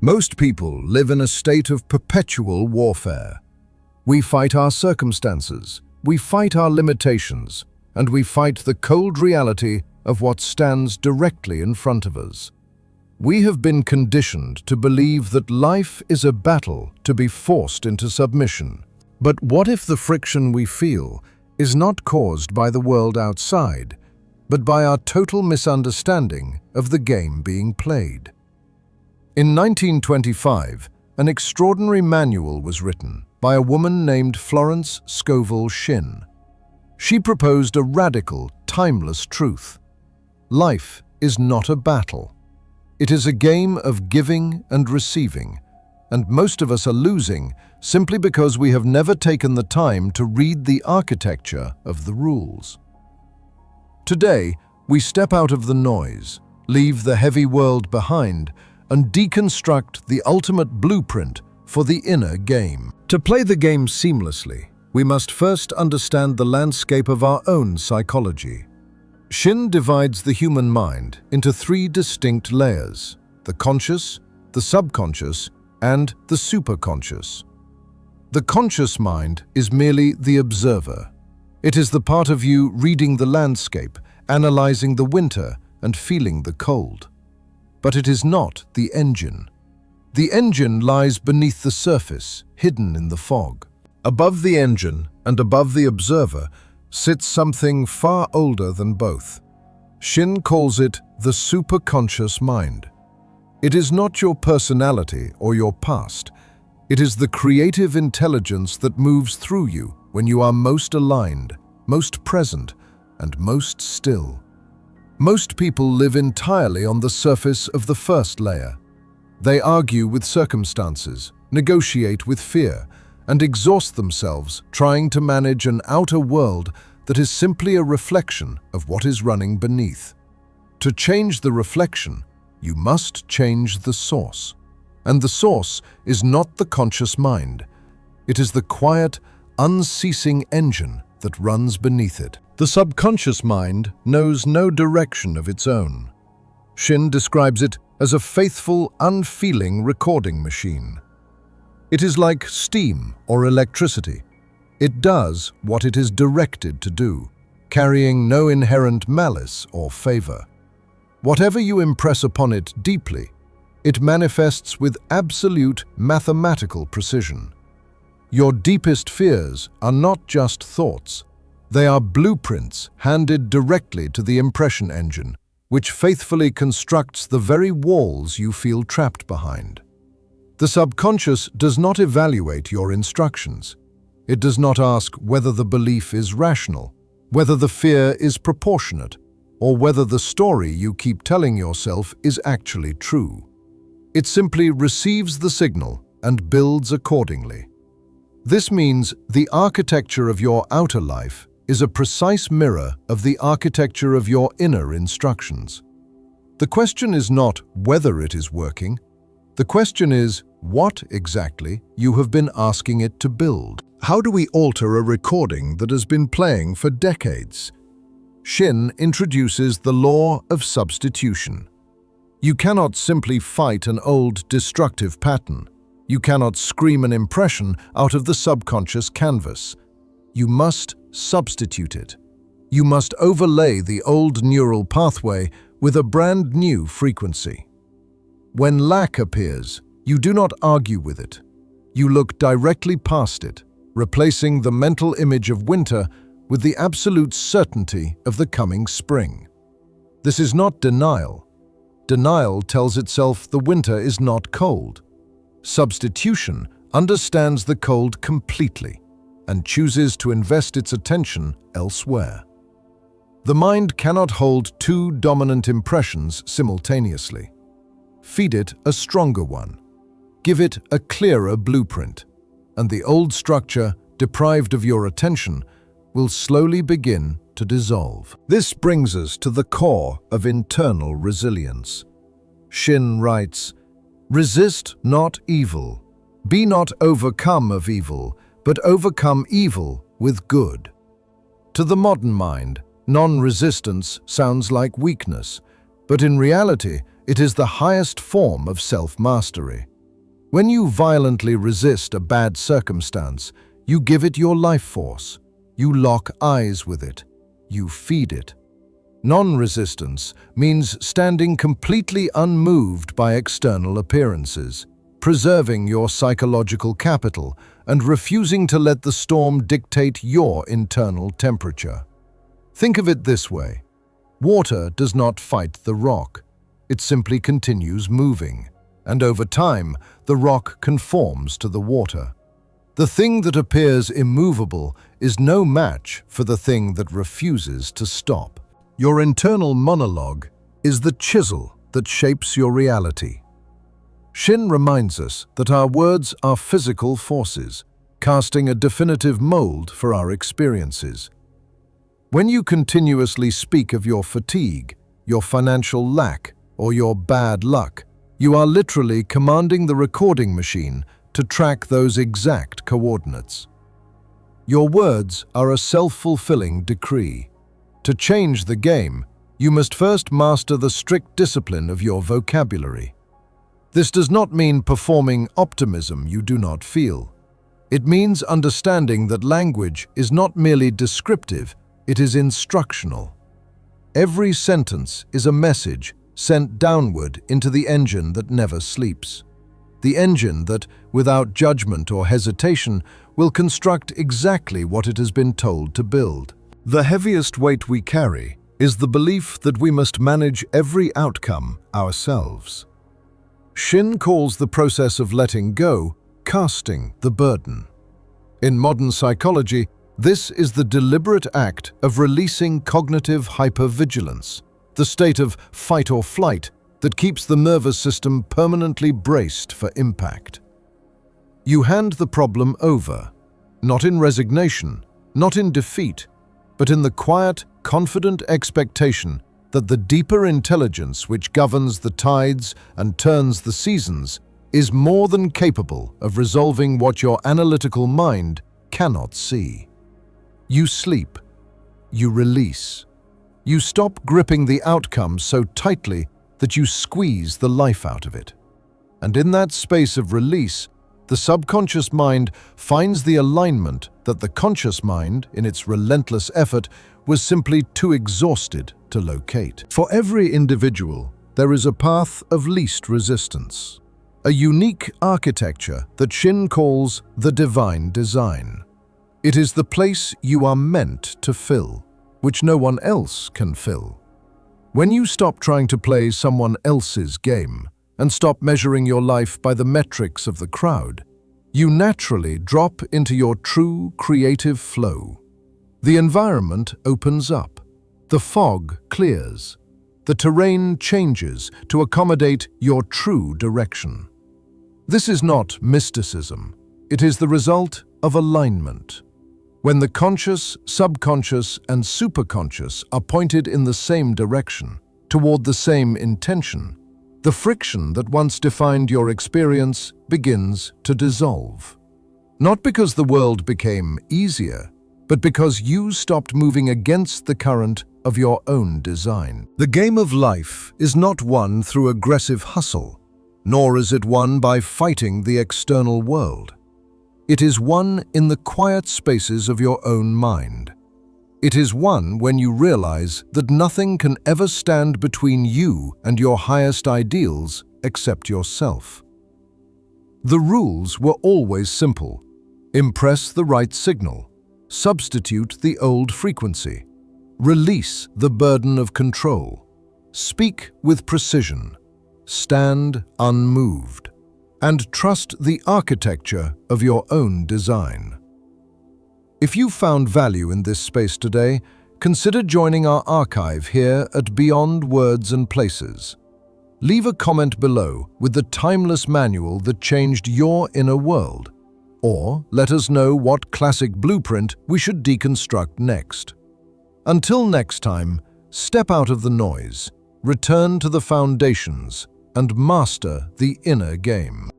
Most people live in a state of perpetual warfare. We fight our circumstances, we fight our limitations, and we fight the cold reality of what stands directly in front of us. We have been conditioned to believe that life is a battle to be forced into submission. But what if the friction we feel is not caused by the world outside, but by our total misunderstanding of the game being played? In 1925, an extraordinary manual was written by a woman named Florence Scovel Shinn. She proposed a radical, timeless truth. Life is not a battle. It is a game of giving and receiving, and most of us are losing simply because we have never taken the time to read the architecture of the rules. Today, we step out of the noise, leave the heavy world behind, and deconstruct the ultimate blueprint for the inner game. To play the game seamlessly, we must first understand the landscape of our own psychology. Shinn divides the human mind into three distinct layers: the conscious, the subconscious, and the superconscious. The conscious mind is merely the observer. It is the part of you reading the landscape, analyzing the winter, and feeling the cold. But it is not the engine. The engine lies beneath the surface, hidden in the fog. Above the engine and above the observer sits something far older than both. Shinn calls it the superconscious mind. It is not your personality or your past. It is the creative intelligence that moves through you when you are most aligned, most present, and most still. Most people live entirely on the surface of the first layer. They argue with circumstances, negotiate with fear, and exhaust themselves trying to manage an outer world that is simply a reflection of what is running beneath. To change the reflection, you must change the source. And the source is not the conscious mind. It is the quiet, unceasing engine that runs beneath it. The subconscious mind knows no direction of its own. Shinn describes it as a faithful, unfeeling recording machine. It is like steam or electricity. It does what it is directed to do, carrying no inherent malice or favor. Whatever you impress upon it deeply, it manifests with absolute mathematical precision. Your deepest fears are not just thoughts. They are blueprints handed directly to the impression engine, which faithfully constructs the very walls you feel trapped behind. The subconscious does not evaluate your instructions. It does not ask whether the belief is rational, whether the fear is proportionate, or whether the story you keep telling yourself is actually true. It simply receives the signal and builds accordingly. This means the architecture of your outer life is a precise mirror of the architecture of your inner instructions. The question is not whether it is working. The question is what exactly you have been asking it to build. How do we alter a recording that has been playing for decades? Shinn introduces the law of substitution. You cannot simply fight an old destructive pattern. You cannot scream an impression out of the subconscious canvas. You must substitute it. You must overlay the old neural pathway with a brand new frequency. When lack appears, you do not argue with it. You look directly past it, replacing the mental image of winter with the absolute certainty of the coming spring. This is not denial. Denial tells itself the winter is not cold. Substitution understands the cold completely and chooses to invest its attention elsewhere. The mind cannot hold two dominant impressions simultaneously. Feed it a stronger one. Give it a clearer blueprint, and the old structure, deprived of your attention, will slowly begin to dissolve. This brings us to the core of internal resilience. Shinn writes, "Resist not evil. Be not overcome of evil, but overcome evil with good." To the modern mind, non-resistance sounds like weakness, but in reality, It is the highest form of self-mastery. When you violently resist a bad circumstance, you give it your life force. You lock eyes with it. You feed it. Non-resistance means standing completely unmoved by external appearances, preserving your psychological capital and refusing to let the storm dictate your internal temperature. Think of it this way. Water does not fight the rock. It simply continues moving, and over time, the rock conforms to the water. The thing that appears immovable is no match for the thing that refuses to stop. Your internal monologue is the chisel that shapes your reality. Shinn reminds us that our words are physical forces, casting a definitive mold for our experiences. When you continuously speak of your fatigue, your financial lack, or your bad luck, you are literally commanding the recording machine to track those exact coordinates. Your words are a self-fulfilling decree. To change the game, you must first master the strict discipline of your vocabulary. This does not mean performing optimism you do not feel. It means understanding that language is not merely descriptive, it is instructional. Every sentence is a message sent downward into the engine that never sleeps. The engine that, without judgment or hesitation, will construct exactly what it has been told to build. The heaviest weight we carry is the belief that we must manage every outcome ourselves. Shinn calls the process of letting go casting the burden. In modern psychology, this is the deliberate act of releasing cognitive hypervigilance, the state of fight or flight that keeps the nervous system permanently braced for impact. You hand the problem over, not in resignation, not in defeat, but in the quiet, confident expectation that the deeper intelligence which governs the tides and turns the seasons is more than capable of resolving what your analytical mind cannot see. You sleep. You release. You stop gripping the outcome so tightly that you squeeze the life out of it. And in that space of release, the subconscious mind finds the alignment that the conscious mind, in its relentless effort, was simply too exhausted to locate. For every individual, there is a path of least resistance, a unique architecture that Shinn calls the divine design. It is the place you are meant to fill, which no one else can fill. When you stop trying to play someone else's game and stop measuring your life by the metrics of the crowd, you naturally drop into your true creative flow. The environment opens up. The fog clears. The terrain changes to accommodate your true direction. This is not mysticism. It is the result of alignment. When the conscious, subconscious, and superconscious are pointed in the same direction, toward the same intention, the friction that once defined your experience begins to dissolve. Not because the world became easier, but because you stopped moving against the current of your own design. The game of life is not won through aggressive hustle, nor is it won by fighting the external world. It is won in the quiet spaces of your own mind. It is won when you realize that nothing can ever stand between you and your highest ideals except yourself. The rules were always simple. Impress the right signal. Substitute the old frequency. Release the burden of control. Speak with precision. Stand unmoved. And trust the architecture of your own design. If you found value in this space today, consider joining our archive here at Beyond Words and Places. Leave a comment below with the timeless manual that changed your inner world, or let us know what classic blueprint we should deconstruct next. Until next time, step out of the noise, return to the foundations, and master the inner game.